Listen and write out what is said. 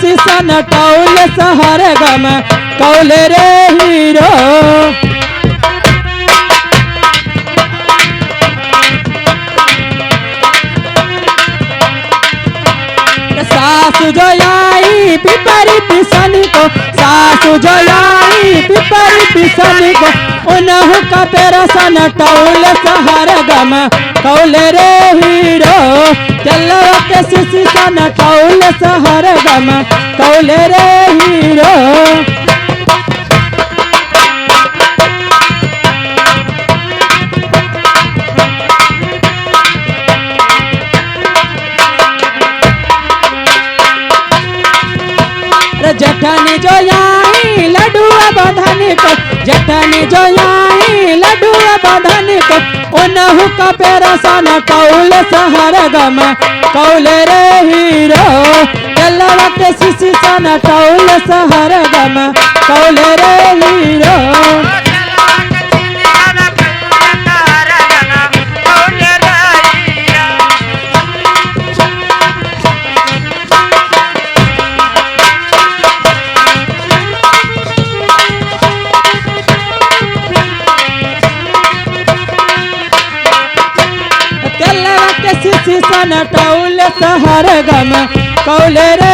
शिशी सन tall सहर गम कौले रे हीरो सासु जो आई पिपरी पिसन को सासु जो आई पिपरी पिसन को उन्हु का पेरा सन टौल सहर गम कौले रे हीरो चलवा के शिशी सन टौल सहर गम कौले रे हीरो जठनी जो आई लड्डुआ बधनी को जठनी जो आई लड्डुआ बधनी को उन्हु का पेरा सन कौल सहर गम कौले रे हीरो चलवा के शिशी सन टौल सहर गम कौले रे हीरो शिशी सन टौल सहर गम कौले रे